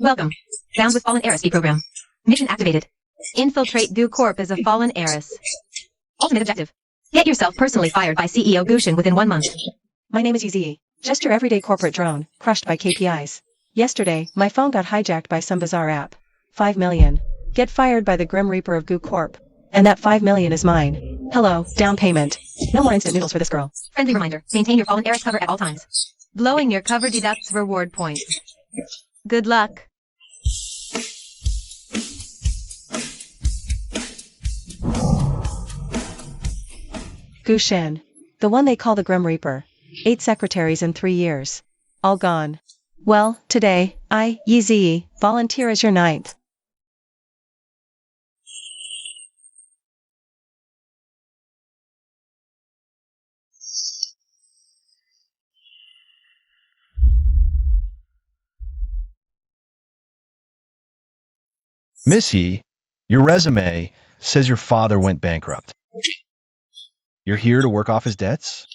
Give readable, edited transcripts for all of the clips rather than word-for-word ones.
Welcome. Bound with Fallen Heiress program. Mission activated. Infiltrate Goo Corp as a fallen heiress. Ultimate objective. Get yourself personally fired by CEO Gushin within 1 month. My name is EDSA. Just your everyday corporate drone, crushed by KPIs. Yesterday, my phone got hijacked by some bizarre app. 5 million. Get fired by the Grim Reaper of Goo Corp. And that 5 million is mine. Hello, down payment. No more instant noodles for this girl. Friendly reminder. Maintain your fallen heiress cover at all times. Blowing your cover deducts reward points. Good luck. Gushin. The one they call the Grim Reaper. 8 secretaries in 3 years. All gone. Well, today, I, Yeezy, volunteer as your ninth. Miss Yi, your resume says your father went bankrupt. You're here to work off his debts?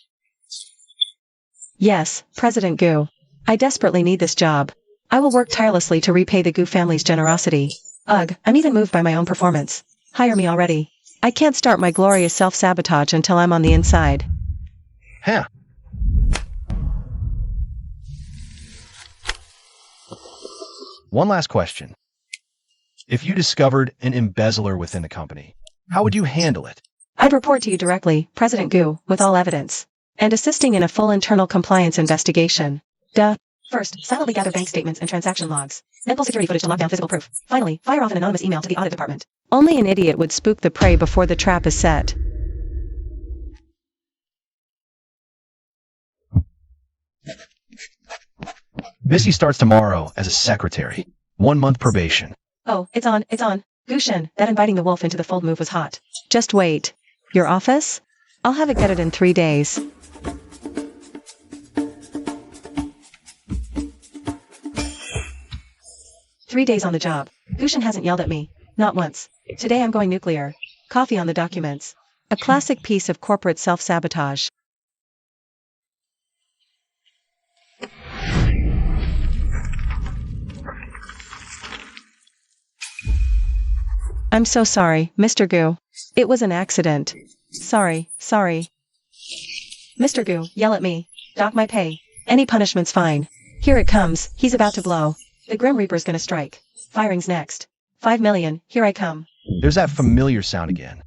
Yes, President Goo. I desperately need this job. I will work tirelessly to repay the Goo family's generosity. Ugh, I'm even moved by my own performance. Hire me already. I can't start my glorious self-sabotage until I'm on the inside. Huh. One last question. If you discovered an embezzler within the company, how would you handle it? I'd report to you directly, President Goo, with all evidence. And assisting in a full internal compliance investigation. Duh. First, silently gather bank statements and transaction logs. Then pull security footage to lock down physical proof. Finally, fire off an anonymous email to the audit department. Only an idiot would spook the prey before the trap is set. Missy starts tomorrow as a secretary. 1 month probation. Oh, it's on. Gushin, that inviting the wolf into the fold move was hot. Just wait. Your office? I'll have it gutted in 3 days. Three days on the job. Gushin hasn't yelled at me. Not once. Today I'm going nuclear. Coffee on the documents. A classic piece of corporate self-sabotage. I'm so sorry, Mr. Goo. It was an accident. Sorry. Mr. Goo, yell at me. Dock my pay. Any punishment's fine. Here it comes, he's about to blow. The Grim Reaper's gonna strike. Firing's next. 5 million, here I come. There's that familiar sound again.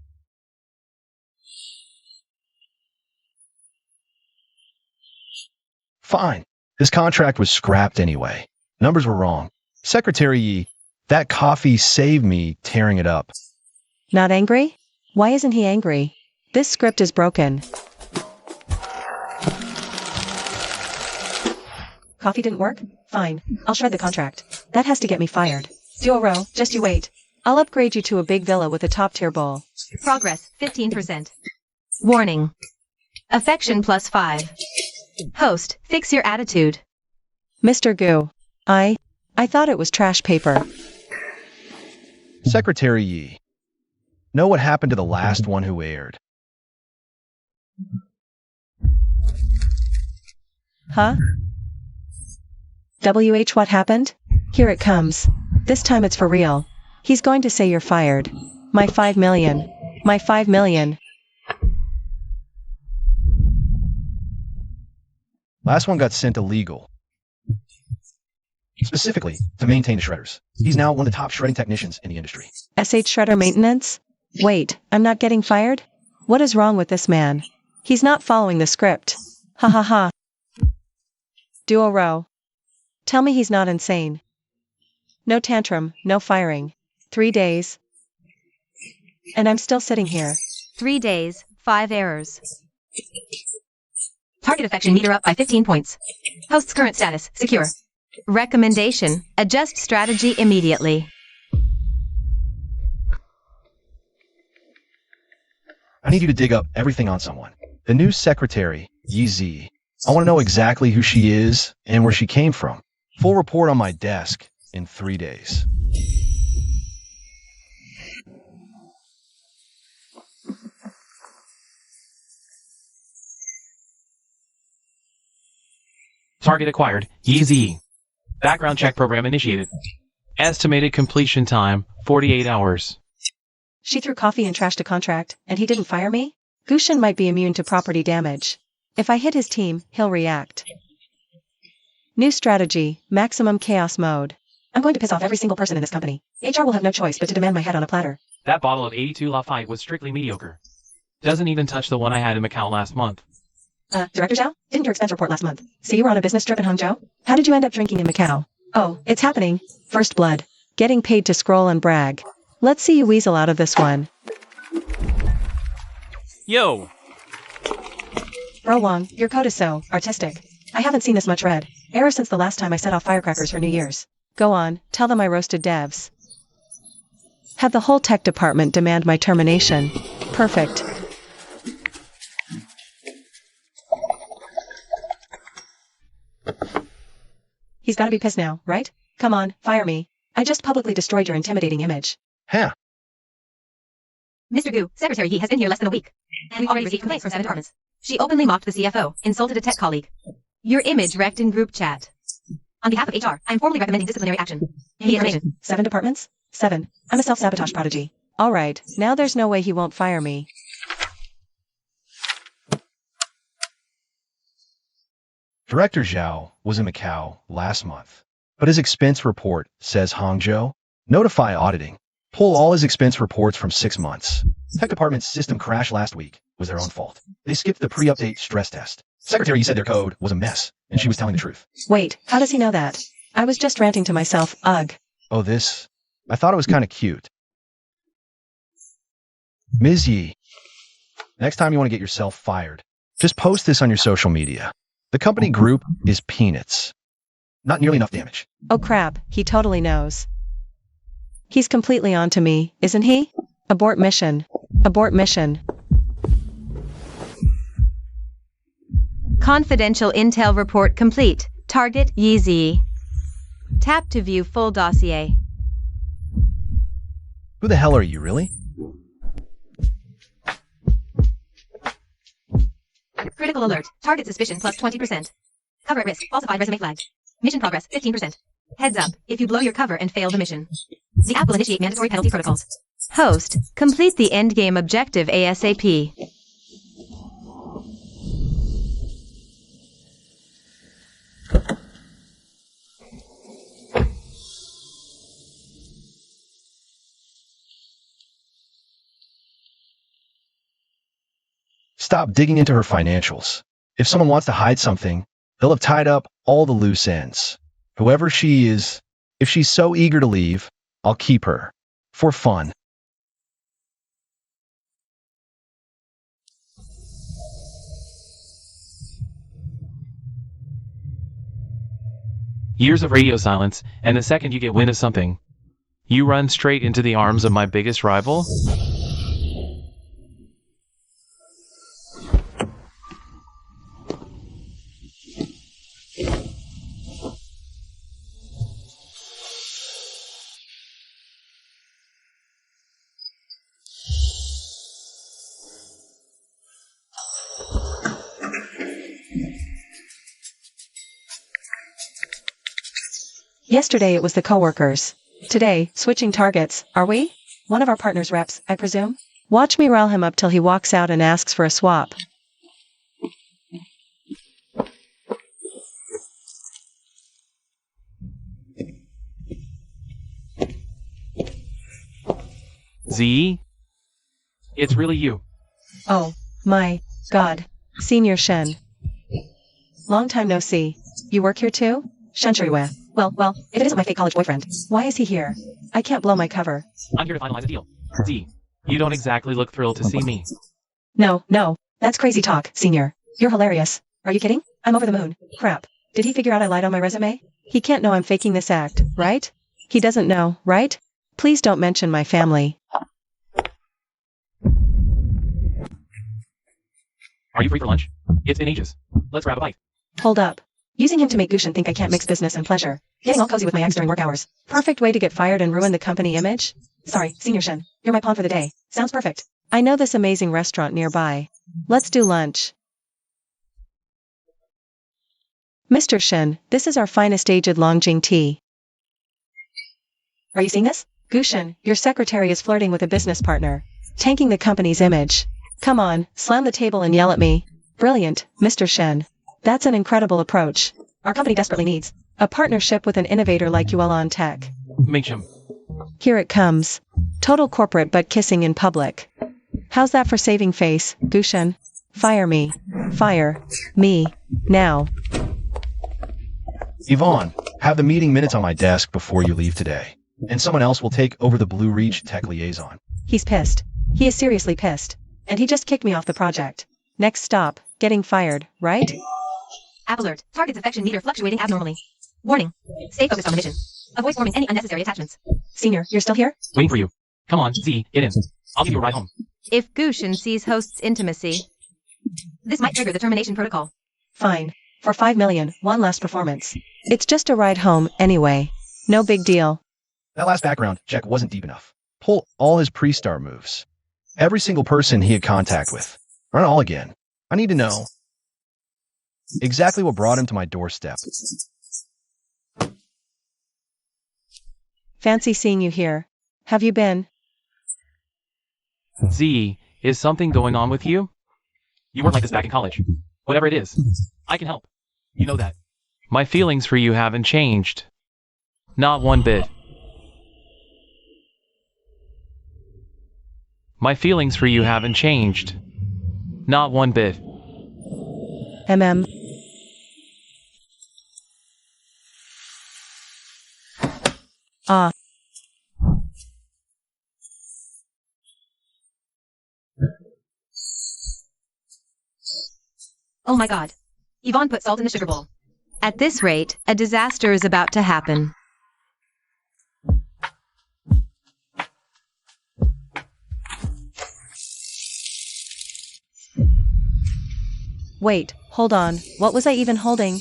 Fine. This contract was scrapped anyway. Numbers were wrong. Secretary Yi, that coffee saved me tearing it up. Not angry? Why isn't he angry? This script is broken. Coffee didn't work? Fine. I'll shred the contract. That has to get me fired. Duo row, just you wait. I'll upgrade you to a big villa with a top-tier bowl. Progress, 15%. Warning. Affection +5. Host, fix your attitude. Mr. Goo. I thought it was trash paper. Secretary Yi, know what happened to the last one who aired? Huh? WH, what happened? Here it comes. This time it's for real. He's going to say you're fired. My 5 million. My 5 million. Last one got sent illegal. Specifically, to maintain the shredders. He's now one of the top shredding technicians in the industry. SH Shredder maintenance? Wait, I'm not getting fired? What is wrong with this man? He's not following the script. Ha ha ha. Duo row. Tell me he's not insane. No tantrum, no firing. 3 days. And I'm still sitting here. 3 days, 5 errors. Target affection meter up by 15 points. Host's current status, secure. Recommendation, adjust strategy immediately. I need you to dig up everything on someone. The new secretary, Yeezy. I want to know exactly who she is and where she came from. Full report on my desk in 3 days. Target acquired. Yeezy. Background check program initiated. Estimated completion time, 48 hours. She threw coffee and trashed a contract, and he didn't fire me? Gushin might be immune to property damage. If I hit his team, he'll react. New strategy, maximum chaos mode. I'm going to piss off every single person in this company. HR will have no choice but to demand my head on a platter. That bottle of 82 Lafite was strictly mediocre. Doesn't even touch the one I had in Macau last month. Director Zhao? Didn't your expense report last month say you were on a business trip in Hangzhou? How did you end up drinking in Macau? Oh, it's happening. First blood. Getting paid to scroll and brag. Let's see you weasel out of this one. Yo! Bro Wong, your code is so artistic. I haven't seen this much red ever since the last time I set off firecrackers for New Year's. Go on, tell them I roasted devs. Have the whole tech department demand my termination. Perfect. He's gotta be pissed now, right? Come on, fire me. I just publicly destroyed your intimidating image. Huh. Mr. Gu, Secretary Yi has been here less than a week. And we've already received complaints from 7 departments. She openly mocked the CFO, insulted a tech colleague. Your image wrecked in group chat. On behalf of HR, I'm formally recommending disciplinary action. Immediate 7 departments? 7. I'm a self-sabotage prodigy. Alright, now there's no way he won't fire me. Director Zhao was in Macau last month, but his expense report says Hangzhou. Notify auditing. Pull all his expense reports from 6 months. Tech department's system crashed last week. Was their own fault. They skipped the pre-update stress test. Secretary said their code was a mess, and she was telling the truth. Wait, how does he know that? I was just ranting to myself, ugh. Oh, this? I thought it was kind of cute. Ms. Yi, next time you want to get yourself fired, just post this on your social media. The company group is peanuts. Not nearly enough damage. Oh crap, he totally knows. He's completely on to me, isn't he? Abort mission. Abort mission. Confidential intel report complete. Target Yeezy. Tap to view full dossier. Who the hell are you, really? Critical alert. Target suspicion plus 20%. Cover at risk. Falsified resume flagged. Mission progress 15%. Heads up, if you blow your cover and fail the mission. The app will initiate mandatory penalty protocols. Host, complete the endgame objective ASAP. Stop digging into her financials. If someone wants to hide something, they'll have tied up all the loose ends. Whoever she is, if she's so eager to leave, I'll keep her. For fun. Years of radio silence, and the second you get wind of something, you run straight into the arms of my biggest rival? Yesterday it was the coworkers. Today, switching targets, are we? One of our partner's reps, I presume? Watch me rile him up till he walks out and asks for a swap. Z? It's really you. Oh, my God. Senior Shen. Long time no see. You work here too? Shen Shuriwe. Well, if it isn't my fake college boyfriend, why is he here? I can't blow my cover. I'm here to finalize a deal. Z, you don't exactly look thrilled to see me. No, that's crazy talk, Senior. You're hilarious. Are you kidding? I'm over the moon. Crap. Did he figure out I lied on my resume? He can't know I'm faking this act, right? He doesn't know, right? Please don't mention my family. Are you free for lunch? It's been ages. Let's grab a bite. Hold up. Using him to make Gushin think I can't mix business and pleasure. Getting all cozy with my ex during work hours. Perfect way to get fired and ruin the company image? Sorry, Senior Shen. You're my pawn for the day. Sounds perfect. I know this amazing restaurant nearby. Let's do lunch. Mr. Shen, this is our finest aged Longjing tea. Are you seeing this? Gushin, your secretary is flirting with a business partner. Tanking the company's image. Come on, slam the table and yell at me. Brilliant, Mr. Shen. That's an incredible approach. Our company desperately needs a partnership with an innovator like you all on tech. Mincham. Here it comes. Total corporate but kissing in public. How's that for saving face, Gushin? Fire me. Fire. Me. Now. Yvonne, have the meeting minutes on my desk before you leave today. And someone else will take over the Blue Reach Tech Liaison. He's pissed. He is seriously pissed. And he just kicked me off the project. Next stop, getting fired, right? App alert. Target's affection meter fluctuating abnormally. Warning. Stay focused on the mission. Avoid forming any unnecessary attachments. Senior, you're still here? Waiting for you. Come on, Z, get in. I'll give you a ride home. If Gushin sees host's intimacy, this might trigger the termination protocol. Fine. For 5 million, one last performance. It's just a ride home, anyway. No big deal. That last background check wasn't deep enough. Pull all his pre-star moves. Every single person he had contact with. Run it all again. I need to know exactly what brought him to my doorstep. Fancy seeing you here. Have you been? Z, is something going on with you? You weren't like this back in college. Whatever it is, I can help. You know that. My feelings for you haven't changed. Not one bit. My feelings for you haven't changed. Not one bit. MM. Ah. Oh my god. Yvonne put salt in the sugar bowl. At this rate, a disaster is about to happen. Wait, hold on, what was I even holding?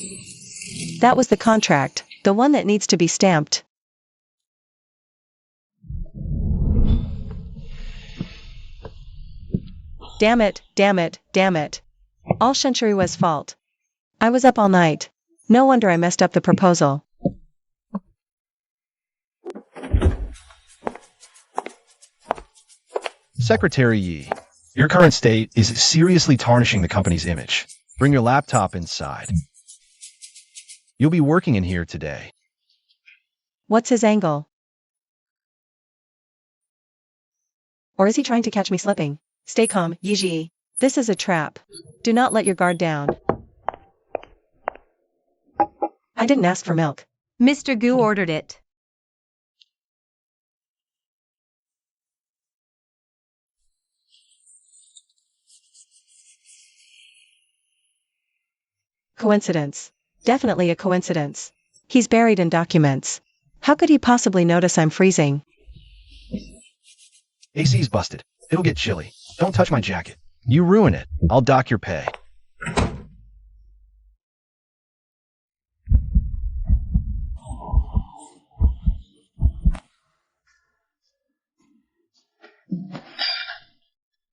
That was the contract, the one that needs to be stamped. Damn it, damn it, damn it. All Shenshuriwa's fault. I was up all night. No wonder I messed up the proposal. Secretary Yi, your current state is seriously tarnishing the company's image. Bring your laptop inside. You'll be working in here today. What's his angle? Or is he trying to catch me slipping? Stay calm, Yiji. This is a trap. Do not let your guard down. I didn't ask for milk. Mr. Gu ordered it. Coincidence. Definitely a coincidence. He's buried in documents. How could he possibly notice I'm freezing? AC's busted. It'll get chilly. Don't touch my jacket. You ruin it. I'll dock your pay.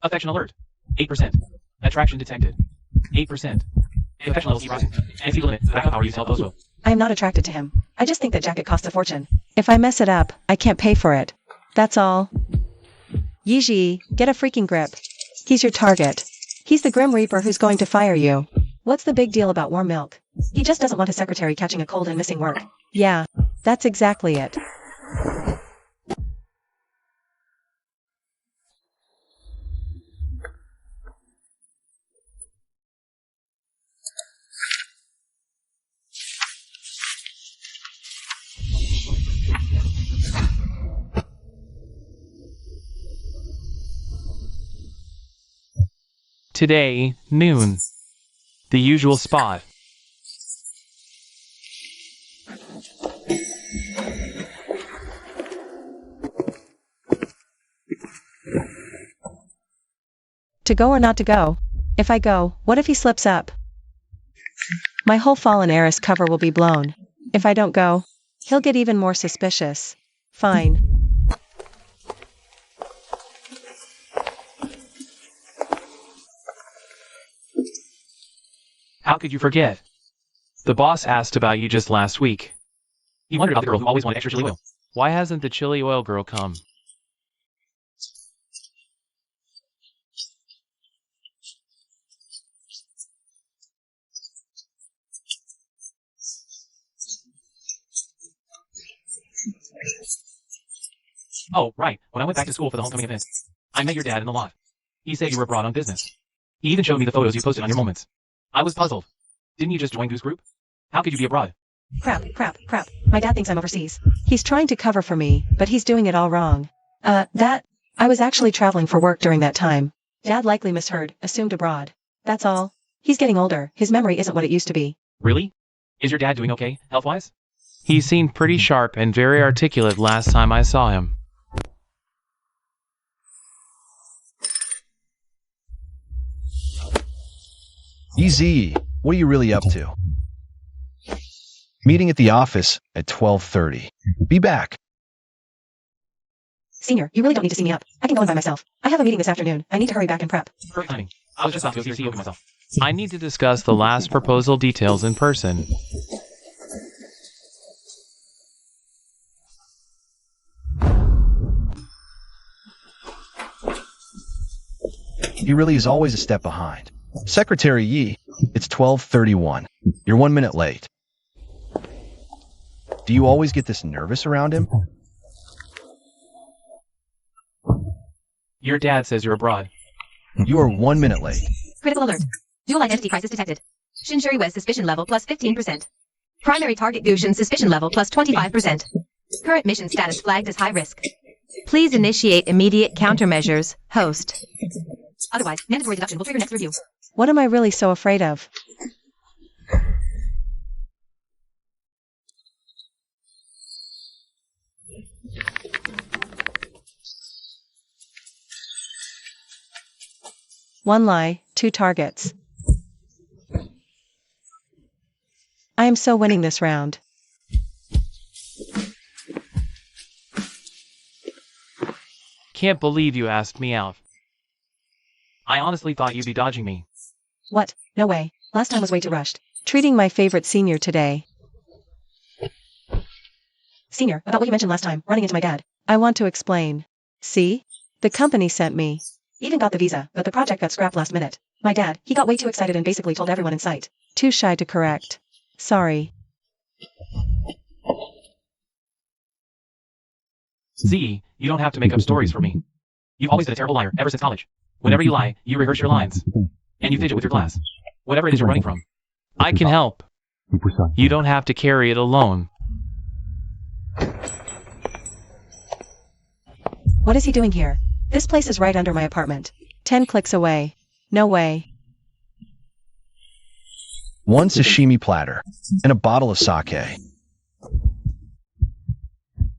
Affection alert. 8%. Attraction detected. 8%. Affection levels keep rising. And speed limit. Backup power use help those will. I am not attracted to him. I just think that jacket costs a fortune. If I mess it up, I can't pay for it. That's all. Yiji, get a freaking grip. He's your target. He's the Grim Reaper who's going to fire you. What's the big deal about warm milk? He just doesn't want his secretary catching a cold and missing work. Yeah, that's exactly it. Today, noon. The usual spot. To go or not to go? If I go, what if he slips up? My whole fallen heiress cover will be blown. If I don't go, he'll get even more suspicious. Fine. How could you forget? The boss asked about you just last week. He wondered about the girl who always wanted extra chili oil. Why hasn't the chili oil girl come? Oh, right. When I went back to school for the homecoming event, I met your dad in the lot. He said you were abroad on business. He even showed me the photos you posted on your moments. I was puzzled. Didn't you just join Goose Group? How could you be abroad? Crap. My dad thinks I'm overseas. He's trying to cover for me, but he's doing it all wrong. I was actually traveling for work during that time. Dad likely misheard, assumed abroad. That's all. He's getting older. His memory isn't what it used to be. Really? Is your dad doing okay, health-wise? He seemed pretty sharp and very articulate last time I saw him. Easy. What are you really up to? Meeting at the office at 12:30. Be back. Senior, you really don't need to see me up. I can go in by myself. I have a meeting this afternoon. I need to hurry back and prep. Perfect timing. I was just about to go see your CEO myself. I need to discuss the last proposal details in person. He really is always a step behind. Secretary Yi, it's 12:31. You're 1 minute late. Do you always get this nervous around him? Your dad says you're abroad. You are 1 minute late. Critical alert. Dual identity crisis detected. Shinshuri West suspicion level plus 15%. Primary target Gushin suspicion level plus 25%. Current mission status flagged as high risk. Please initiate immediate countermeasures. Host. Otherwise, mandatory deduction will trigger next review. What am I really so afraid of? One lie, 2 targets. I am so winning this round. Can't believe you asked me out. I honestly thought you'd be dodging me. What? No way. Last time was way too rushed. Treating my favorite senior today. Senior, about what you mentioned last time, running into my dad. I want to explain. See? The company sent me. Even got the visa, but the project got scrapped last minute. My dad, he got way too excited and basically told everyone in sight. Too shy to correct. Sorry. Z, you don't have to make up stories for me. You've always been a terrible liar ever since college. Whenever you lie, you rehearse your lines. And you fidget with your glass. Whatever it is you're running from. I can help. You don't have to carry it alone. What is he doing here? This place is right under my apartment. 10 clicks away. No way. 1 sashimi platter and a bottle of sake.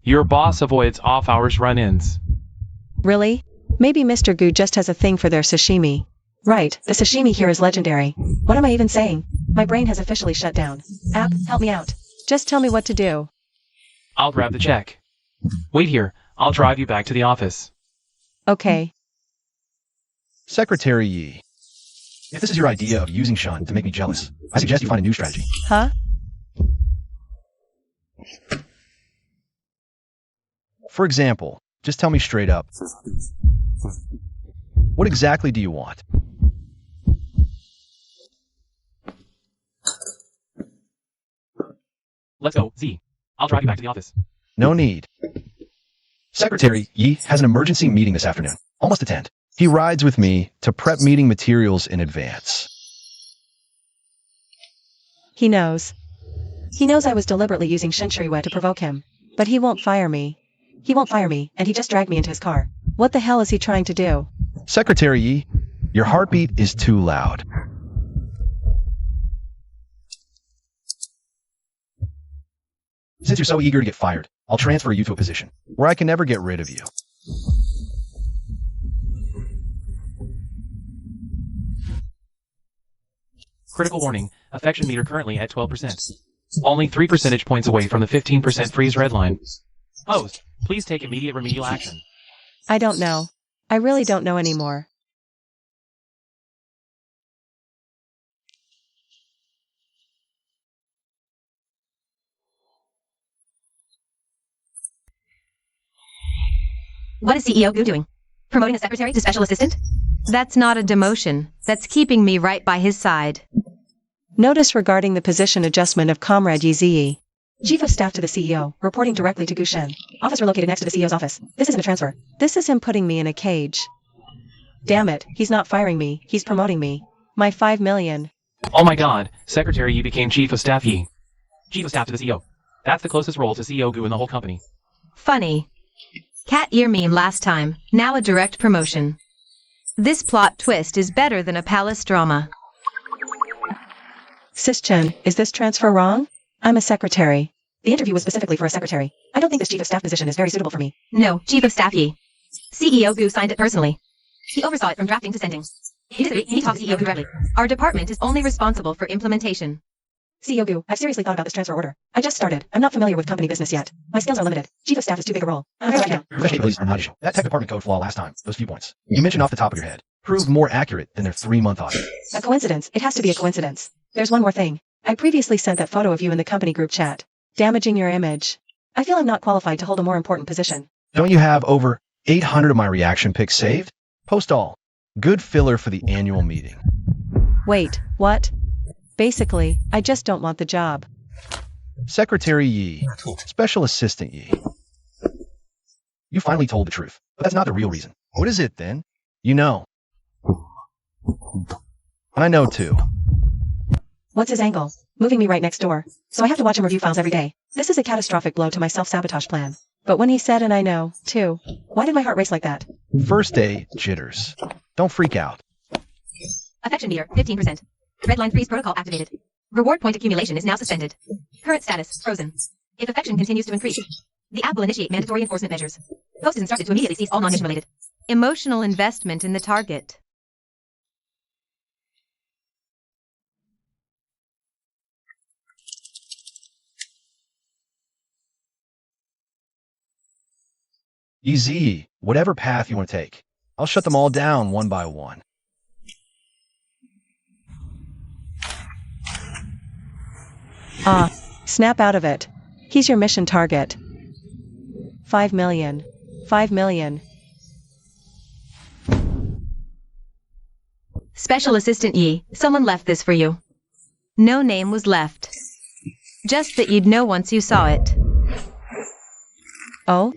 Your boss avoids off-hours run-ins. Really? Maybe Mr. Gu just has a thing for their sashimi. Right, the sashimi here is legendary. What am I even saying? My brain has officially shut down. App, help me out. Just tell me what to do. I'll grab the check. Wait here. I'll drive you back to the office. Okay. Secretary Yi, if this is your idea of using Shun to make me jealous, I suggest you find a new strategy. Huh? For example, just tell me straight up. What exactly do you want? Let's go, Z. I'll drive you back to the office. No need. Secretary Yi has an emergency meeting this afternoon. Almost attend. He rides with me to prep meeting materials in advance. He knows. He knows I was deliberately using Shinshuriwa to provoke him. But he won't fire me. He won't fire me, and he just dragged me into his car. What the hell is he trying to do? Secretary Yi, your heartbeat is too loud. Since you're so eager to get fired, I'll transfer you to a position where I can never get rid of you. Critical warning. Affection meter currently at 12%. Only 3 percentage points away from the 15% freeze red line. Host, please take immediate remedial action. I don't know. I really don't know anymore. What is CEO Gu doing? Promoting a secretary to special assistant? That's not a demotion. That's keeping me right by his side. Notice regarding the position adjustment of Comrade Yi Ziyi. Chief of Staff to the CEO, reporting directly to Gu Shen. Office relocated next to the CEO's office. This isn't a transfer. This is him putting me in a cage. Damn it, he's not firing me, he's promoting me. My 5 million. Oh my god, Secretary Yi became Chief of Staff Yi. Chief of Staff to the CEO. That's the closest role to CEO Gu in the whole company. Funny. Cat ear meme last time, now a direct promotion. This plot twist is better than a palace drama. Sis Chen, is this transfer wrong? I'm a secretary. The interview was specifically for a secretary. I don't think this chief of staff position is very suitable for me. No, Chief of Staff Yi. CEO Gu signed it personally. He oversaw it from drafting to sending. He disagreed, he talked to CEO Gu directly. Our department is only responsible for implementation. CEO Gu, I've seriously thought about this transfer order. I just started. I'm not familiar with company business yet. My skills are limited. Chief of staff is too big a role. I'm right now. Professional abilities are not issue. That tech department code flaw last time, those few points. You mentioned off the top of your head. Proved more accurate than their 3-month audit. A coincidence. It has to be a coincidence. There's one more thing. I previously sent that photo of you in the company group chat. Damaging your image. I feel I'm not qualified to hold a more important position. Don't you have over 800 of my reaction pics saved? Post all. Good filler for the annual meeting. Wait, what? Basically, I just don't want the job. Secretary Yi. Special Assistant Yi. You finally told the truth, but that's not the real reason. What is it then? You know. I know too. What's his angle? Moving me right next door. So I have to watch him review files every day. This is a catastrophic blow to my self-sabotage plan. But when he said and I know, too, why did my heart race like that? First day jitters. Don't freak out. Affection meter, 15%. Red line freeze protocol activated. Reward point accumulation is now suspended. Current status, frozen. If affection continues to increase, the app will initiate mandatory enforcement measures. Host is instructed to immediately cease all non-mission related. Emotional investment in the target. Easy, whatever path you want to take. I'll shut them all down one by one. Snap out of it. He's your mission target. 5 million. 5 million. Special Assistant Yi, someone left this for you. No name was left. Just that you'd know once you saw it. Oh?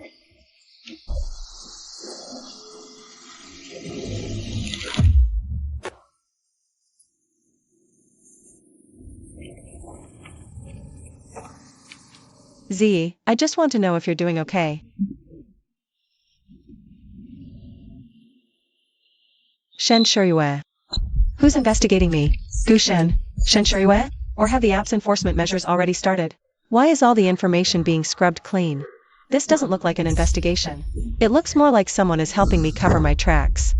Z, I just want to know if you're doing okay. Shen Shuyue. Who's investigating me? Gu Shen? Shen Shuyue? Or have the app's enforcement measures already started? Why is all the information being scrubbed clean? This doesn't look like an investigation. It looks more like someone is helping me cover my tracks.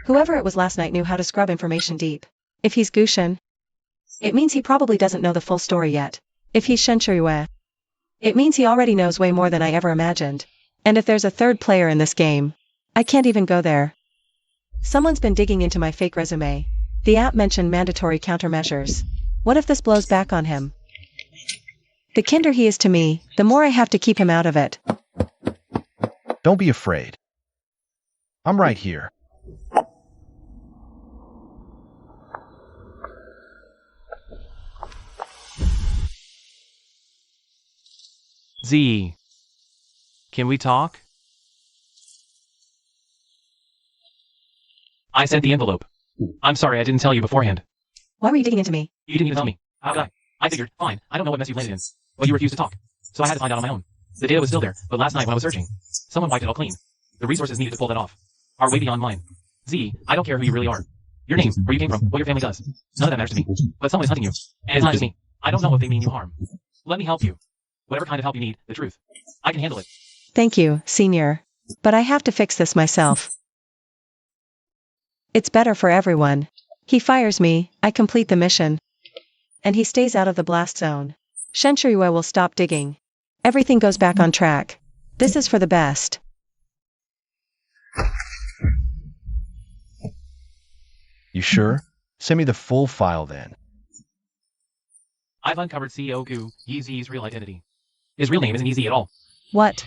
Whoever it was last night knew how to scrub information deep. If he's Gu Shen, it means he probably doesn't know the full story yet. If he's Shen Shuyue, it means he already knows way more than I ever imagined. And if there's a third player in this game, I can't even go there. Someone's been digging into my fake resume. The app mentioned mandatory countermeasures. What if this blows back on him? The kinder he is to me, the more I have to keep him out of it. Don't be afraid. I'm right here. Z. Can we talk? I sent the envelope. I'm sorry I didn't tell you beforehand. Why were you digging into me? You didn't even tell me. How could I? I figured, fine, I don't know what mess you landed in. But you refused to talk. So I had to find out on my own. The data was still there, but last night when I was searching, someone wiped it all clean. The resources needed to pull that off are way beyond mine. Z, I don't care who you really are. Your name, where you came from, what your family does. None of that matters to me. But someone is hunting you. And it's not just me. I don't know if they mean you harm. Let me help you. Whatever kind of help you need, the truth. I can handle it. Thank you, Senior. But I have to fix this myself. It's better for everyone. He fires me, I complete the mission. And he stays out of the blast zone. Shen Shuyue will stop digging. Everything goes back on track. This is for the best. You sure? Send me the full file then. I've uncovered CEO Gu Yizi's real identity. His real name isn't Yizi at all. What?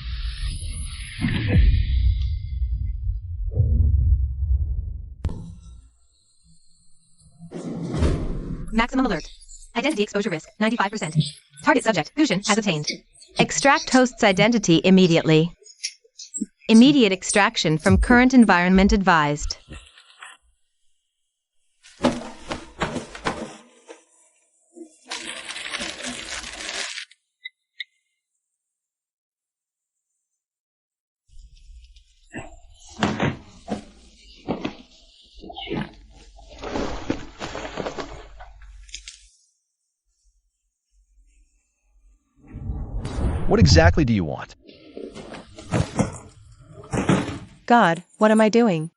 Maximum alert. Identity exposure risk, 95%. Target subject, Gushin, has obtained. Extract host's identity immediately. Immediate extraction from current environment advised. What exactly do you want? God, what am I doing?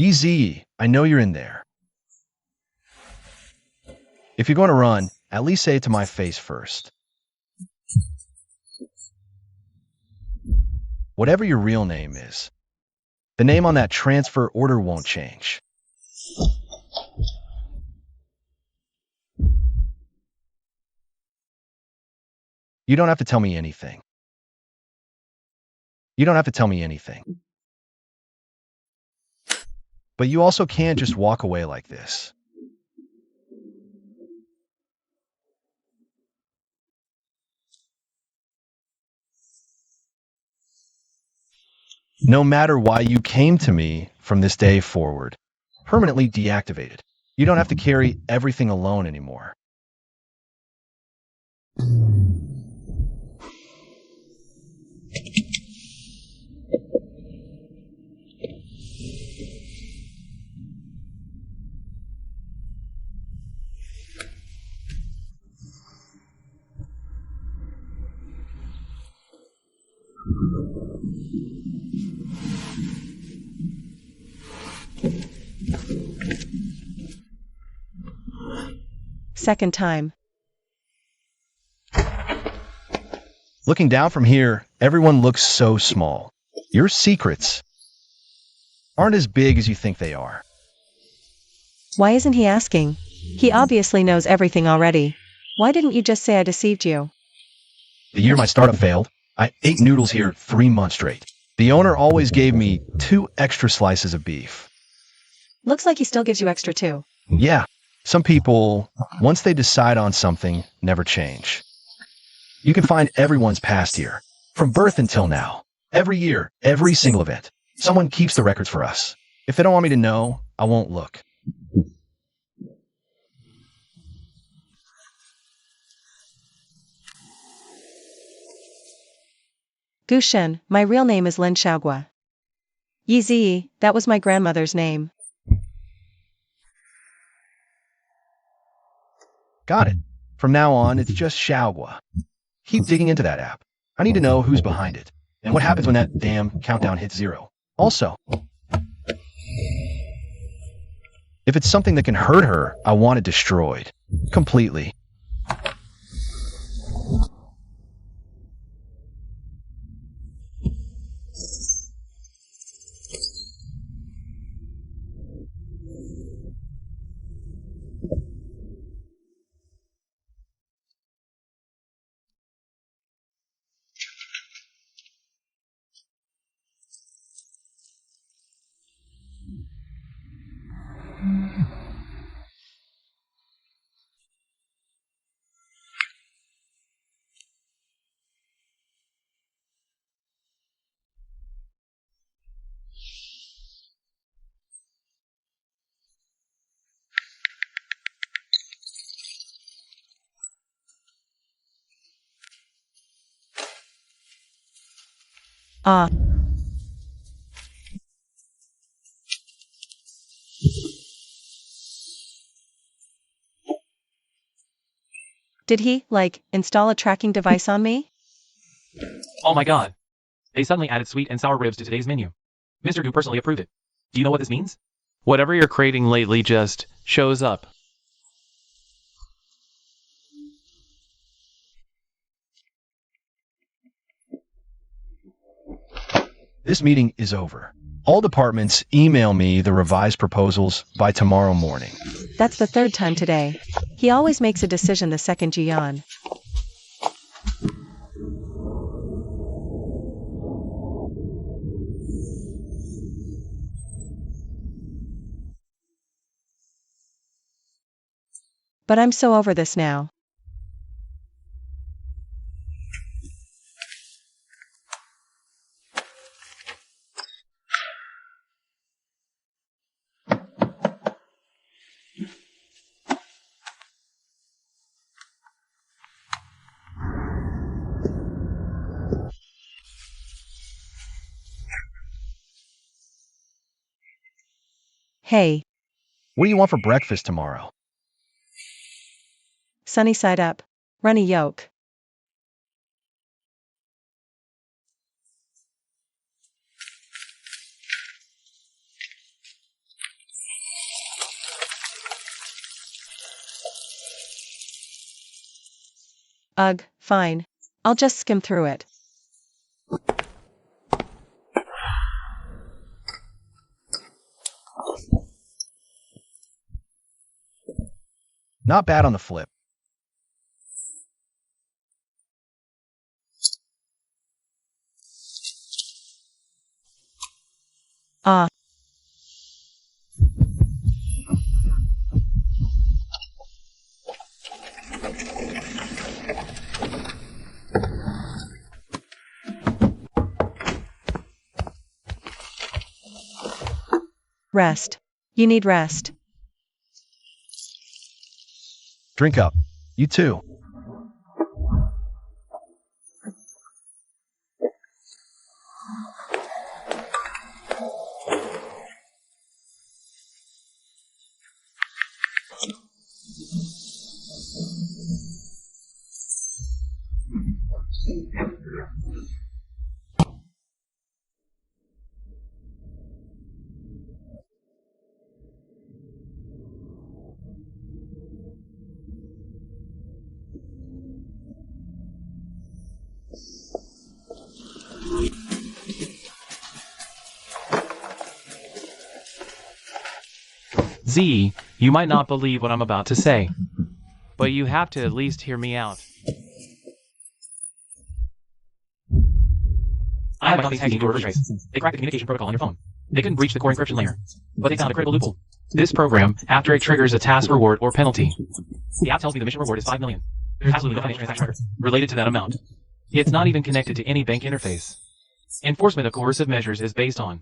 Easy, I know you're in there. If you're going to run, at least say it to my face first. Whatever your real name is, the name on that transfer order won't change. You don't have to tell me anything. You don't have to tell me anything. But you also can't just walk away like this. No matter why you came to me from this day forward, permanently deactivated. You don't have to carry everything alone anymore. Second time. Looking down from here, everyone looks so small. Your secrets aren't as big as you think they are. Why isn't he asking? He obviously knows everything already. Why didn't you just say I deceived you? The year my startup failed, I ate noodles here 3 months straight. The owner always gave me 2 extra slices of beef. Looks like he still gives you extra too. Yeah, some people, once they decide on something, never change. You can find everyone's past here, from birth until now. Every year, every single event. Someone keeps the records for us. If they don't want me to know, I won't look. Gushin, my real name is Lin Xiaogua. Yizi, that was my grandmother's name. Got it. From now on, it's just Xiaogua. Keep digging into that app. I need to know who's behind it, and what happens when that damn countdown hits 0. Also, if it's something that can hurt her, I want it destroyed. Completely. Ah. Did he, install a tracking device on me? Oh my god. They suddenly added sweet and sour ribs to today's menu. Mr. Gu personally approved it. Do you know what this means? Whatever you're creating lately just shows up. This meeting is over. All departments email me the revised proposals by tomorrow morning. That's the third time today. He always makes a decision the second you yawn. But I'm so over this now. Hey, What do you want for breakfast tomorrow? sunny side up, runny yolk. Ugh, fine. I'll just skim through it. Not bad on the flip. Ah. Rest. You need rest. Drink up. You too. Z, you might not believe what I'm about to say, but you have to at least hear me out. I have companies hacking into reverse trace. They cracked the communication protocol on your phone. They couldn't breach the core encryption layer, but they found a critical loophole. This program, after it triggers a task reward or penalty, the app tells me the mission reward is 5 million. There's absolutely no financial transaction record related to that amount. It's not even connected to any bank interface. Enforcement of coercive measures is based on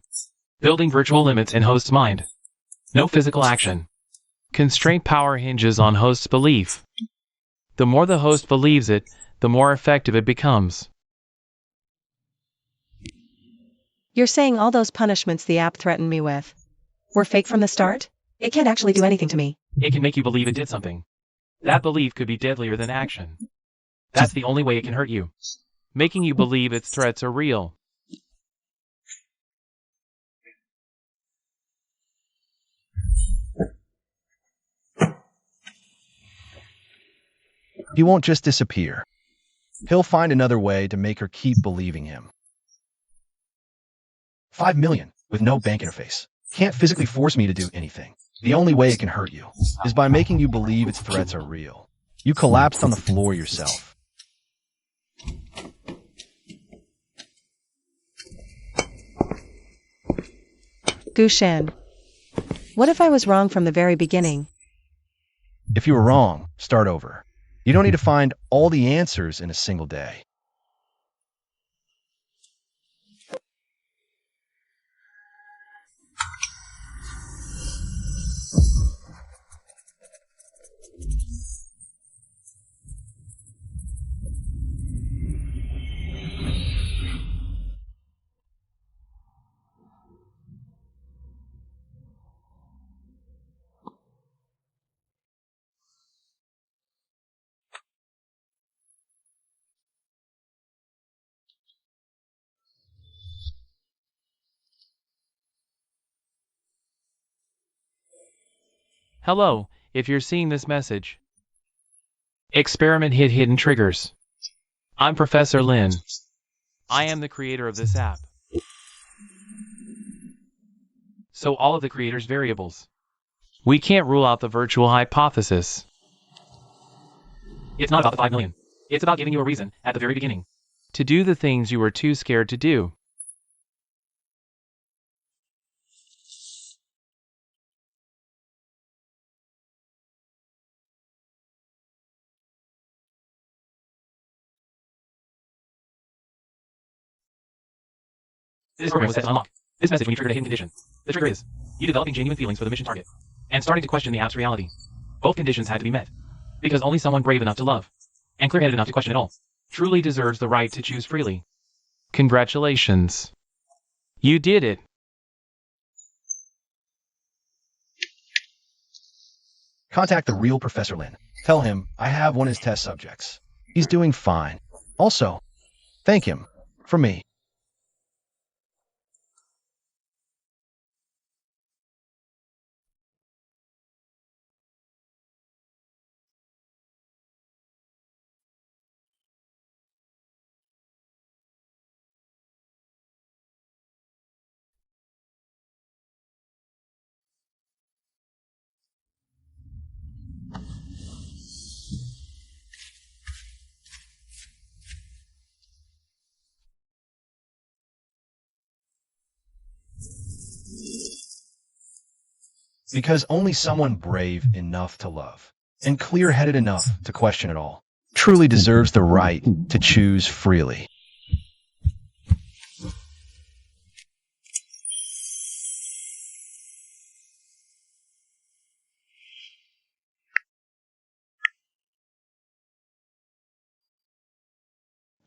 building virtual limits in host's mind. No physical action. Constraint power hinges on host's belief. The more the host believes it, the more effective it becomes. You're saying all those punishments the app threatened me with were fake from the start? It can't actually do anything to me. It can make you believe it did something. That belief could be deadlier than action. That's the only way it can hurt you. Making you believe its threats are real. He won't just disappear. He'll find another way to make her keep believing him. 5 million with no bank interface. Can't physically force me to do anything. The only way it can hurt you is by making you believe its threats are real. You collapsed on the floor yourself. Gushan. What if I was wrong from the very beginning? If you were wrong, start over. You don't need to find all the answers in a single day. Hello, if you're seeing this message. Experiment hit hidden triggers. I'm Professor Lin. I am the creator of this app. So all of the creator's variables. We can't rule out the virtual hypothesis. It's not about the 5 million. It's about giving you a reason, at the very beginning, to do the things you were too scared to do. This program was set to unlock this message when you triggered a hidden condition. The trigger is you developing genuine feelings for the mission target and starting to question the app's reality. Both conditions had to be met, because only someone brave enough to love and clear-headed enough to question it all truly deserves the right to choose freely. Congratulations. You did it. Contact the real Professor Lin. Tell him I have one of his test subjects. He's doing fine. Also, thank him for me. Because only someone brave enough to love and clear-headed enough to question it all truly deserves the right to choose freely.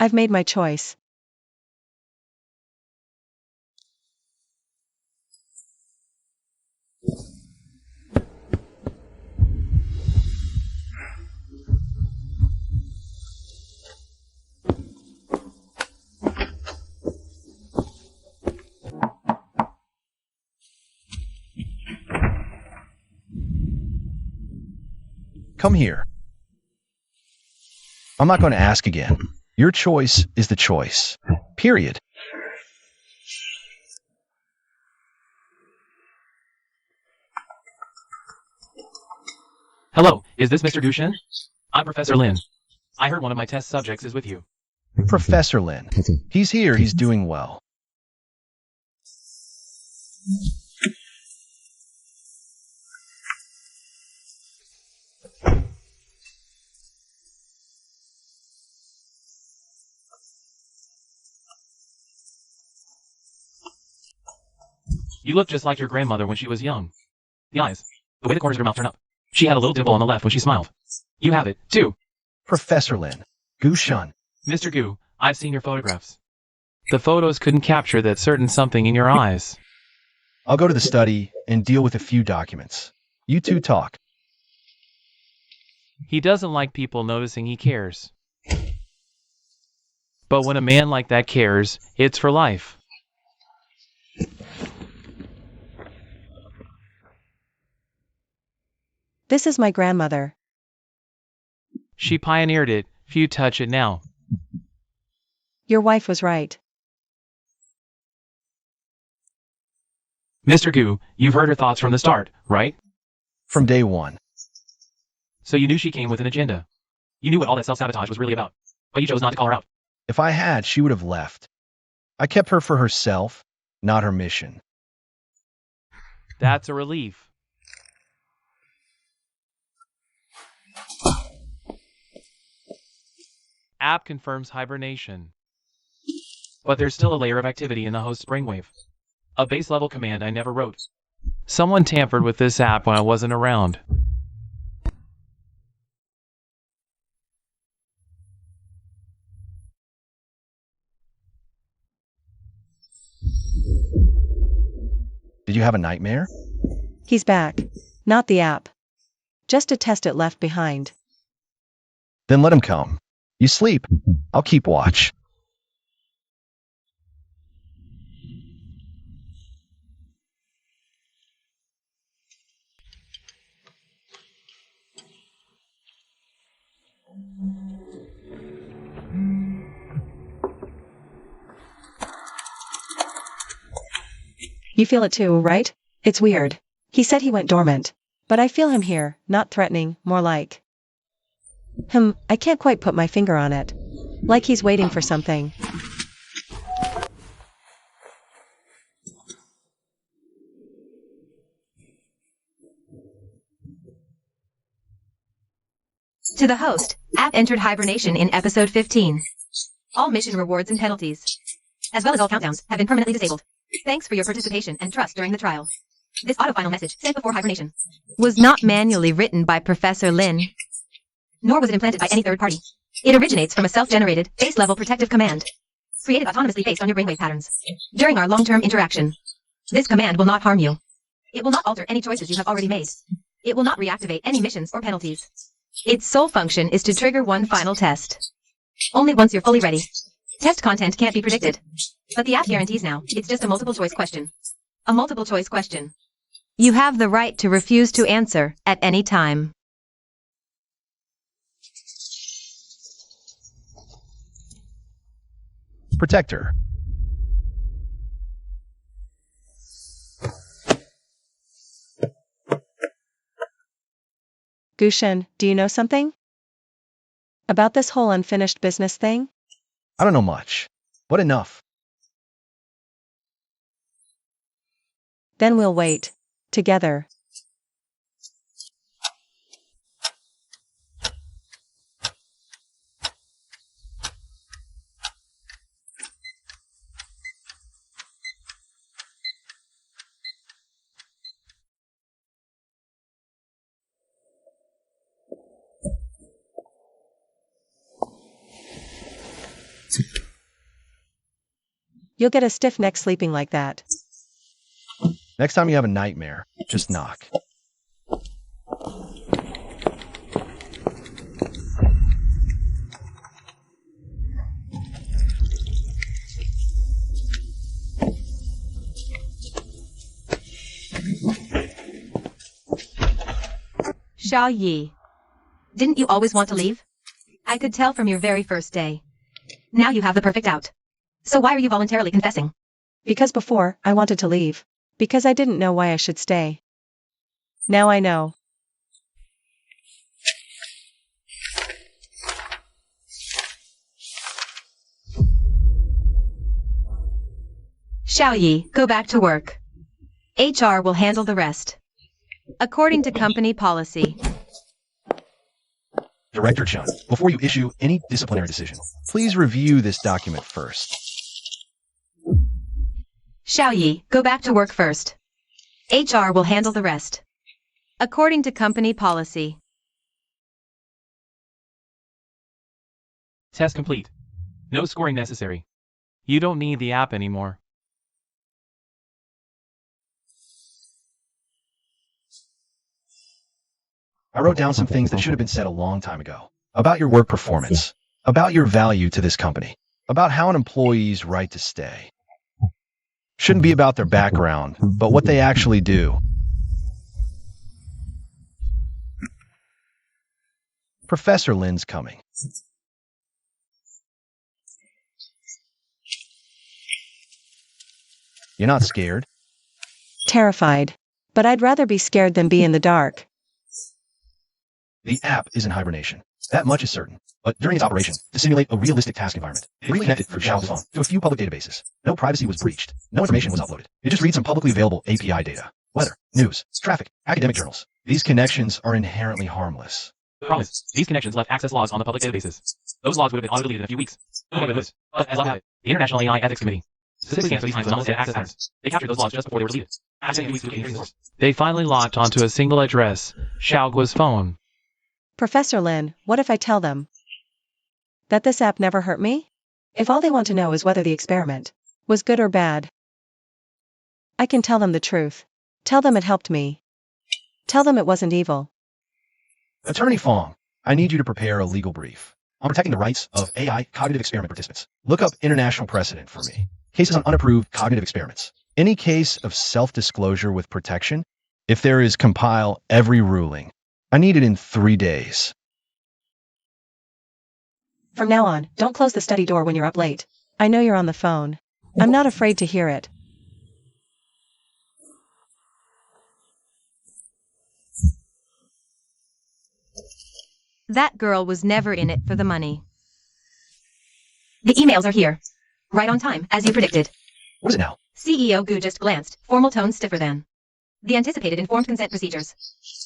I've made my choice. Come here. I'm not going to ask again. Your choice is the choice. Period. Hello, is this Mr. Gushin? I'm Professor Lin. I heard one of my test subjects is with you. Professor Lin. He's here. He's doing well. You look just like your grandmother when she was young. The eyes, the way the corners of her mouth turn up. She had a little dimple on the left when she smiled. You have it, too. Professor Lin. Gushan. Mr. Gu, I've seen your photographs. The photos couldn't capture that certain something in your eyes. I'll go to the study and deal with a few documents. You two talk. He doesn't like people noticing he cares. But when a man like that cares, it's for life. This is my grandmother. She pioneered it. Few touch it now. Your wife was right. Mr. Gu, you've heard her thoughts from the start, right? From day one. So you knew she came with an agenda. You knew what all that self-sabotage was really about, but you chose not to call her out. If I had, she would have left. I kept her for herself, not her mission. That's a relief. App confirms hibernation. But there's still a layer of activity in the host Springwave. A base-level command I never wrote. Someone tampered with this app when I wasn't around. Did you have a nightmare? He's back. Not the app. Just a test it left behind. Then let him come. You sleep. I'll keep watch. You feel it too, right? It's weird. He said he went dormant. But I feel him here, not threatening, more like. I can't quite put my finger on it. Like he's waiting for something. To the host, app entered hibernation in episode 15. All mission rewards and penalties, as well as all countdowns, have been permanently disabled. Thanks for your participation and trust during the trial. This auto-final message, sent before hibernation, Was not manually written by Professor Lin. nor was it implanted by any third party. It originates from a self-generated, base-level protective command, created autonomously based on your brainwave patterns. During our long-term interaction, this command will not harm you. It will not alter any choices you have already made. It will not reactivate any missions or penalties. Its sole function is to trigger one final test. Only once you're fully ready. Test content can't be predicted. But the app guarantees now, it's just a multiple-choice question. A multiple-choice question. You have the right to refuse to answer at any time. Protector. Gushen, do you know something? About this whole unfinished business thing? I don't know much. What enough? Then we'll wait. Together. You'll get a stiff neck sleeping like that. Next time you have a nightmare, just knock. Xiao Yi. Didn't you always want to leave? I could tell from your very first day. Now you have the perfect out. So why are you voluntarily confessing? Because before, I wanted to leave. Because I didn't know why I should stay. Now I know. Xiao Yi, go back to work. HR will handle the rest. According to company policy. Director Chun, before you issue any disciplinary decision, please review this document first. Xiao Yi, go back to work first. HR will handle the rest. According to company policy. Test complete. No scoring necessary. You don't need the app anymore. I wrote down some things that should have been said a long time ago. About your work performance. About your value to this company. About how an employee's right to stay. Shouldn't be about their background, but what they actually do. Professor Lin's coming. You're not scared? Terrified. But I'd rather be scared than be in the dark. The app is in hibernation. That much is certain. But during its operation, to simulate a realistic task environment, it reconnected through Xiao's phone to a few public databases. No privacy was breached. No information was uploaded. It just reads some publicly available API data. Weather, news, traffic, academic journals. These connections are inherently harmless. Promise. These connections left access logs on the public databases. Those logs would have been auto-deleted in a few weeks. No one would lose. But as luck have it, the International AI Ethics Committee specifically scans for these kinds of anomalous data access patterns. They captured those logs just before they were deleted. After 2 weeks to gain source. They finally locked onto a single address, Xiaoguo's phone. Professor Lin, what if I tell them that this app never hurt me? If all they want to know is whether the experiment was good or bad, I can tell them the truth. Tell them it helped me. Tell them it wasn't evil. Attorney Fong, I need you to prepare a legal brief on protecting the rights of AI cognitive experiment participants. Look up international precedent for me. Cases on unapproved cognitive experiments. Any case of self-disclosure with protection, if there is, compile every ruling. I need it in 3 days. From now on, don't close the study door when you're up late. I know you're on the phone. I'm not afraid to hear it. That girl was never in it for the money. The emails are here. Right on time, as you predicted. What is it now? CEO Gu just glanced, formal tone stiffer than the anticipated informed consent procedures.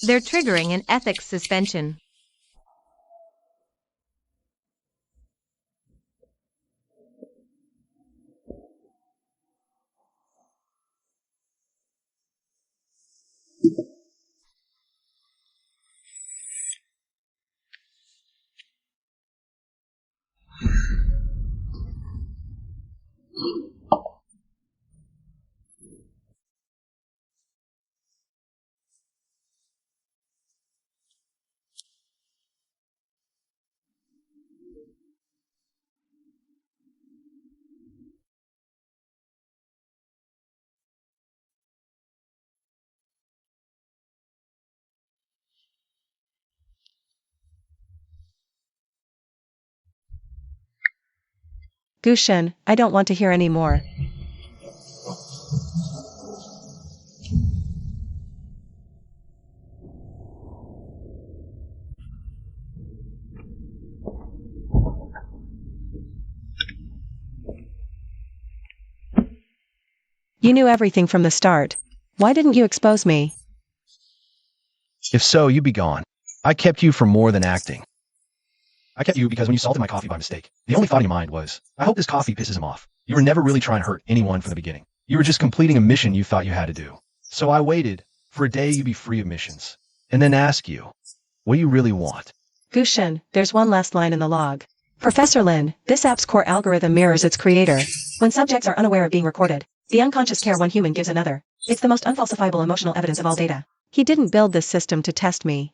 They're triggering an ethics suspension. Gushen, I don't want to hear any more. You knew everything from the start. Why didn't you expose me? If so, you'd be gone. I kept you for more than acting. I kept you because when you salted my coffee by mistake, the only thought in your mind was, I hope this coffee pisses him off. You were never really trying to hurt anyone from the beginning. You were just completing a mission you thought you had to do. So I waited for a day you'd be free of missions, and then ask you, what do you really want? Gushen, there's one last line in the log. Professor Lin, this app's core algorithm mirrors its creator. When subjects are unaware of being recorded, the unconscious care one human gives another. It's the most unfalsifiable emotional evidence of all data. He didn't build this system to test me.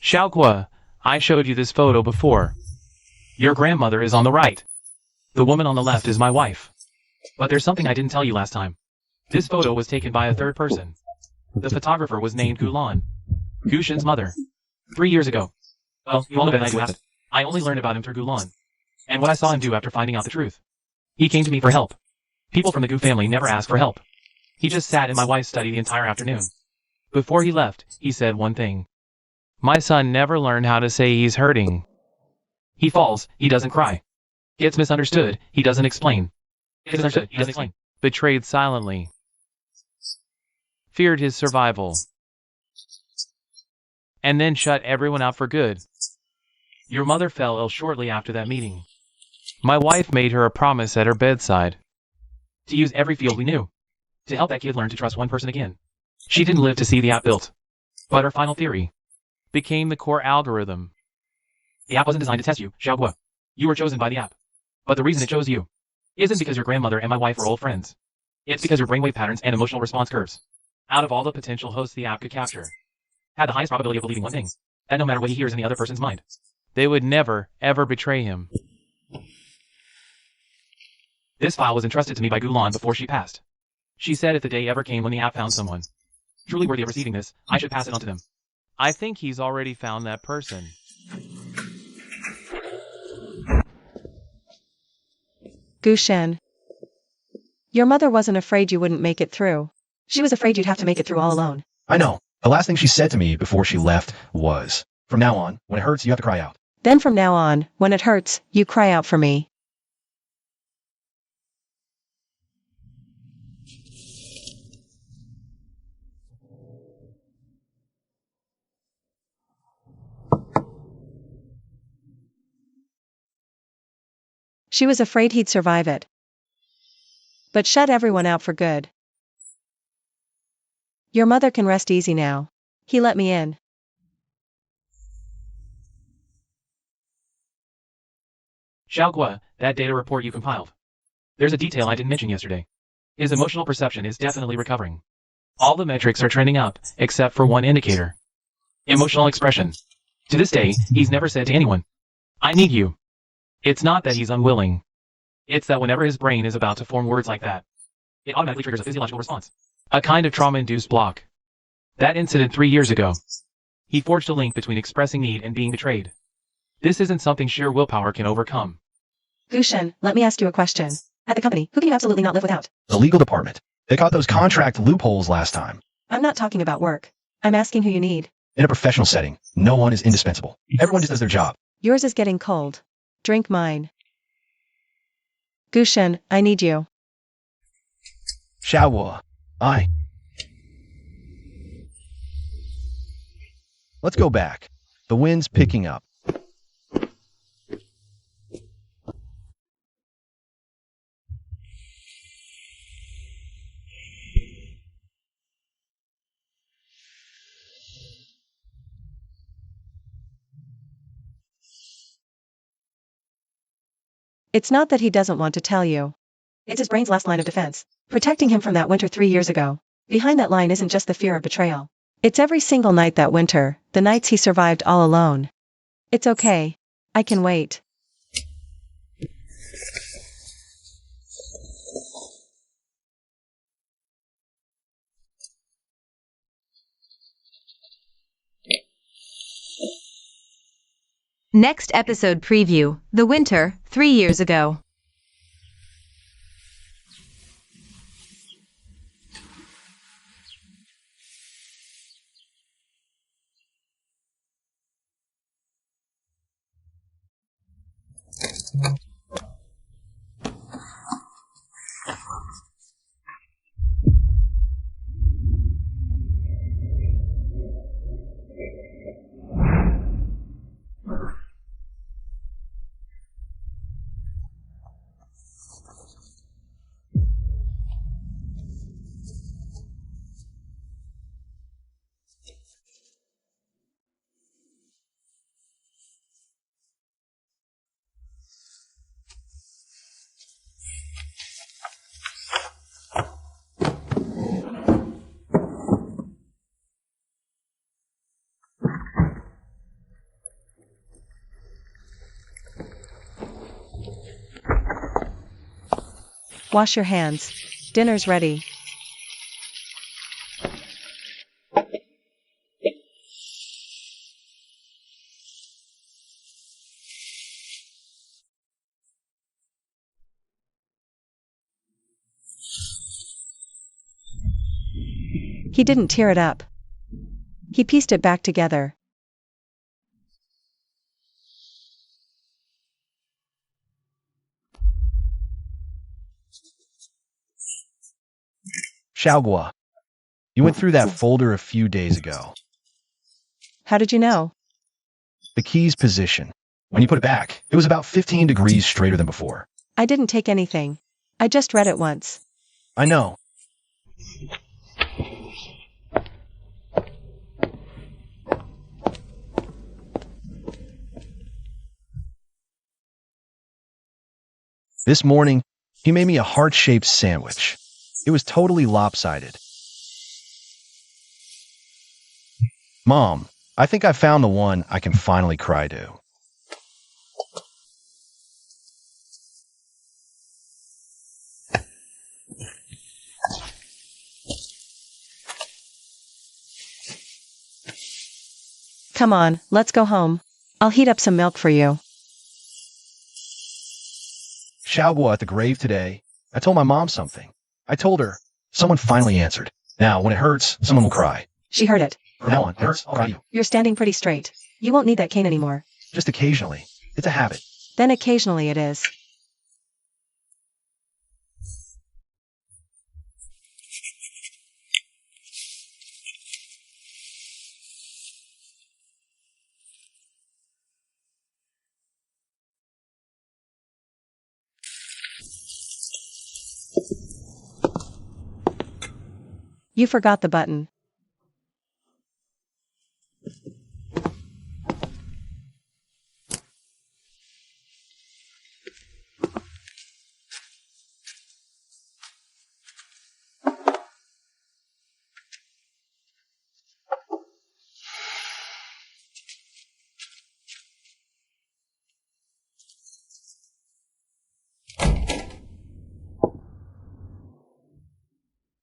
Xiaoqua, I showed you this photo before. Your grandmother is on the right. The woman on the left is my wife. But there's something I didn't tell you last time. This photo was taken by a third person. The photographer was named Gulan, Gushen's mother. 3 years ago. Well, you all know that I do have it. I only learned about him through Gulan. And what I saw him do after finding out the truth. He came to me for help. People from the Gu family never ask for help. He just sat in my wife's study the entire afternoon. Before he left, he said one thing. My son never learned how to say he's hurting. He falls, he doesn't cry. Gets misunderstood, he doesn't explain. Gets misunderstood, he doesn't explain. Betrayed silently. Feared his survival. And then shut everyone out for good. Your mother fell ill shortly after that meeting. My wife made her a promise at her bedside. To use every field we knew. To help that kid learn to trust one person again. She didn't live to see the app built. But her final theory became the core algorithm. The app wasn't designed to test you, Xiaoguo. You were chosen by the app. But the reason it chose you isn't because your grandmother and my wife were old friends. It's because your brainwave patterns and emotional response curves, out of all the potential hosts the app could capture, had the highest probability of believing one thing, that no matter what he hears in the other person's mind, they would never, ever betray him. This file was entrusted to me by Gulan before she passed. She said if the day ever came when the app found someone truly worthy of receiving this, I should pass it on to them. I think he's already found that person. Gushen. Your mother wasn't afraid you wouldn't make it through. She was afraid you'd have to make it through all alone. I know. The last thing she said to me before she left was, from now on, when it hurts, you have to cry out. Then from now on, when it hurts, you cry out for me. She was afraid he'd survive it. But shut everyone out for good. Your mother can rest easy now. He let me in. Xiaoguo, that data report you compiled. There's a detail I didn't mention yesterday. His emotional perception is definitely recovering. All the metrics are trending up, except for one indicator. Emotional expression. To this day, he's never said to anyone, I need you. It's not that he's unwilling. It's that whenever his brain is about to form words like that, it automatically triggers a physiological response. A kind of trauma-induced block. That incident 3 years ago. He forged a link between expressing need and being betrayed. This isn't something sheer willpower can overcome. Gushen, let me ask you a question. At the company, who can you absolutely not live without? The legal department. They caught those contract loopholes last time. I'm not talking about work. I'm asking who you need. In a professional setting, no one is indispensable. Everyone just does their job. Yours is getting cold. Drink mine. Gushen, I need you. Xiaohua. Aye. Let's go back. The wind's picking up. It's not that he doesn't want to tell you. It's his brain's last line of defense, protecting him from that winter 3 years ago. Behind that line isn't just the fear of betrayal. It's every single night that winter, the nights he survived all alone. It's okay. I can wait. Next episode preview, The Winter, 3 years ago. Wash your hands. Dinner's ready. He didn't tear it up. He pieced it back together. Xiaohua. You went through that folder a few days ago. How did you know? The key's position. When you put it back, it was about 15 degrees straighter than before. I didn't take anything. I just read it once. I know. This morning, he made me a heart-shaped sandwich. It was totally lopsided. Mom, I think I found the one I can finally cry to. Come on, let's go home. I'll heat up some milk for you. Xiaohua at the grave today. I told my mom something. I told her. Someone finally answered. Now, when it hurts, someone will cry. She heard it. From now on, it hurts, I'll cry you. You're standing pretty straight. You won't need that cane anymore. Just occasionally. It's a habit. Then occasionally it is. You forgot the button.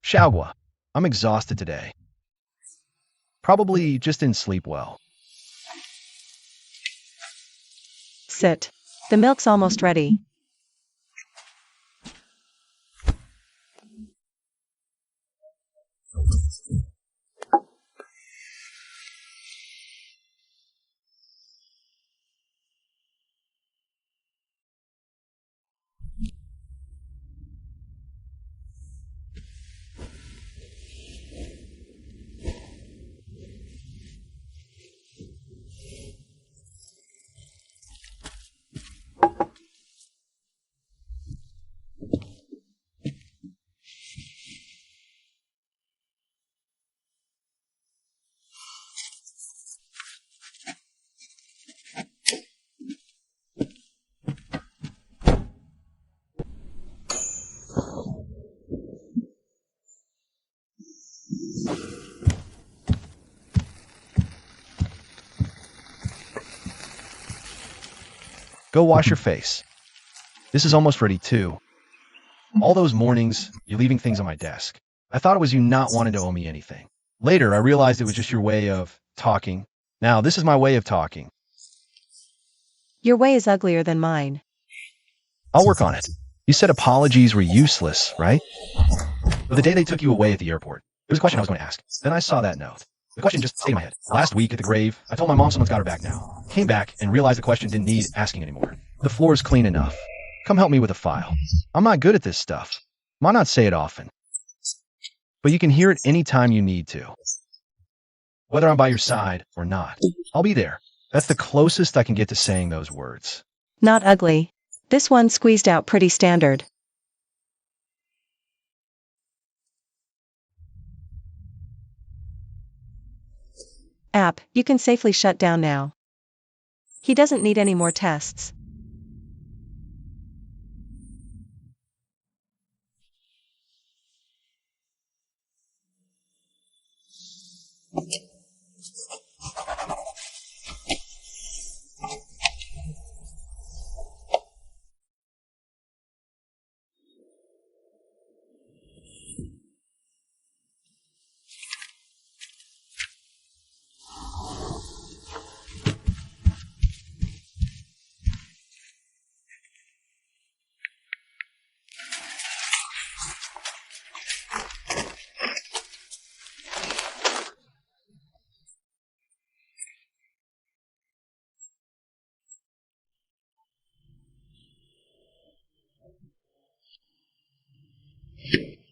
Xiaohua, I'm exhausted today. Probably just didn't sleep well. Sit. The milk's almost ready. Go wash your face. This is almost ready too. All those mornings, you're leaving things on my desk. I thought it was you not wanting to owe me anything. Later, I realized it was just your way of talking. Now, this is my way of talking. Your way is uglier than mine. I'll work on it. You said apologies were useless, right? But the day they took you away at the airport, there was a question I was going to ask. Then I saw that note. The question just stayed in my head. Last week at the grave, I told my mom someone's got her back now. Came back and realized the question didn't need asking anymore. The floor is clean enough. Come help me with a file. I'm not good at this stuff. Might not say it often. But you can hear it anytime you need to. Whether I'm by your side or not, I'll be there. That's the closest I can get to saying those words. Not ugly. This one squeezed out pretty standard. App, you can safely shut down now. He doesn't need any more tests.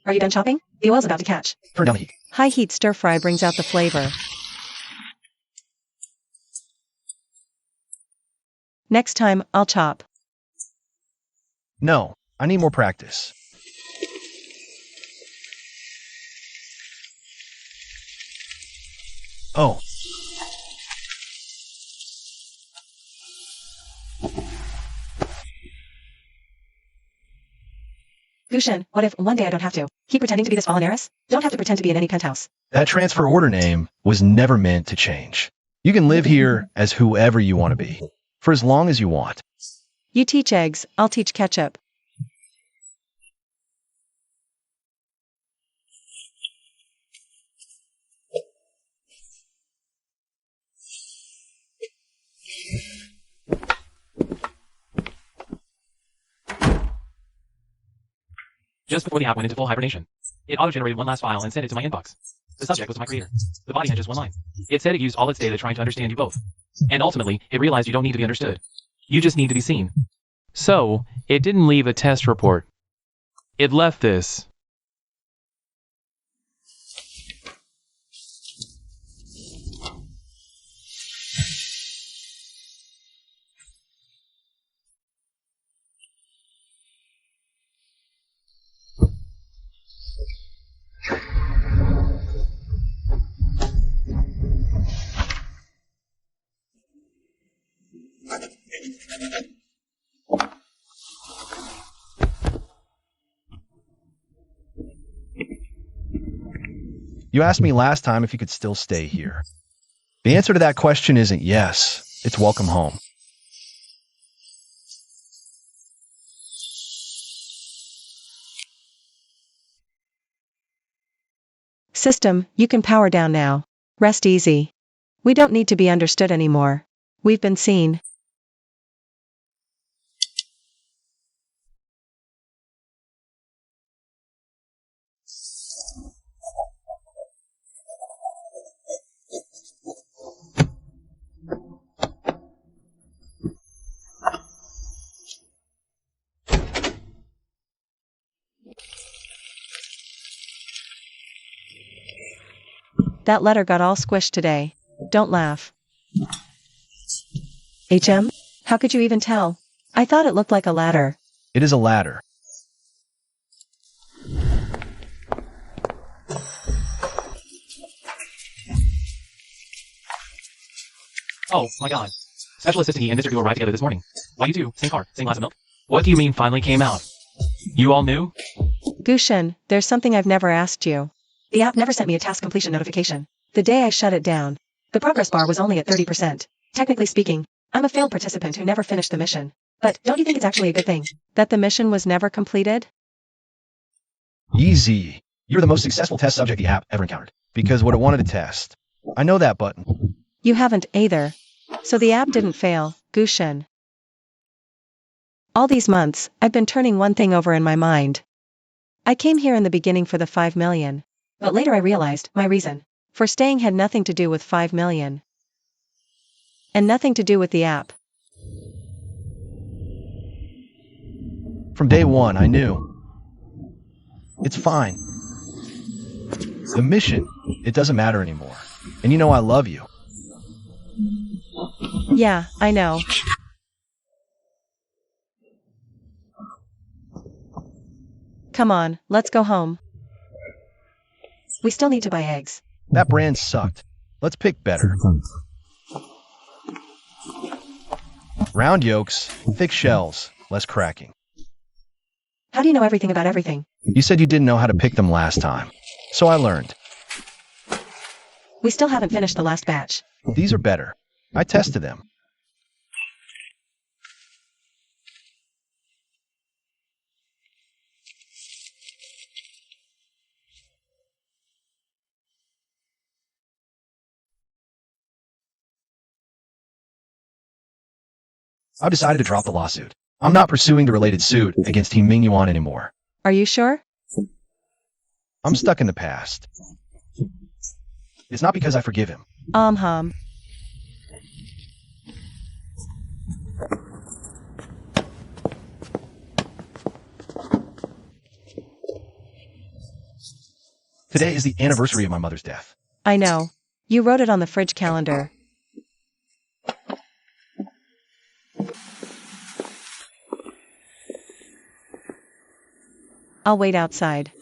Are you done chopping? The oil's about to catch. Turn down the heat. High heat stir fry brings out the flavor. Next time, I'll chop. No, I need more practice. Oh, Gushin, what if one day I don't have to? Keep pretending to be this fallen heiress? Don't have to pretend to be in any penthouse. that transfer order name was never meant to change. You can live here as whoever you want to be, for as long as you want. You teach eggs, I'll teach ketchup. Just before the app went into full hibernation, it auto-generated one last file and sent it to my inbox. The subject was my creator. The body had just one line. It said it used all its data trying to understand you both. And ultimately, it realized you don't need to be understood. You just need to be seen. So, it didn't leave a test report. It left this. You asked me last time if you could still stay here. The answer to that question isn't yes, it's welcome home. System, you can power down now. Rest easy. We don't need to be understood anymore. We've been seen. That letter got all squished today. Don't laugh. HM? How could you even tell? I thought it looked like a ladder. It is a ladder. Oh, my God. Special Assistant he and Mr. Du arrived together this morning. Why you two? Same car, same glass of milk? What do you mean finally came out? You all knew? Gushin, there's something I've never asked you. The app never sent me a task completion notification. The day I shut it down, the progress bar was only at 30%. Technically speaking, I'm a failed participant who never finished the mission. But don't you think it's actually a good thing that the mission was never completed? Easy. You're the most successful test subject the app ever encountered. Because what it wanted to test. I know that button. You haven't either. So the app didn't fail, Gushin. All these months, I've been turning one thing over in my mind. I came here in the beginning for the 5 million. But later I realized my reason for staying had nothing to do with 5 million. And nothing to do with the app. From day one, I knew. It's fine. The mission, it doesn't matter anymore. And you know I love you. Yeah, I know. Come on, let's go home. We still need to buy eggs. That brand sucked. Let's pick better. Round yolks, thick shells, less cracking. How do you know everything about everything? You said you didn't know how to pick them last time. So I learned. We still haven't finished the last batch. These are better. I tested them. I've decided to drop the lawsuit. I'm not pursuing the related suit against Team Mingyuan anymore. Are you sure? I'm stuck in the past. It's not because I forgive him. Hum. Today is the anniversary of my mother's death. I know. You wrote it on the fridge calendar. I'll wait outside.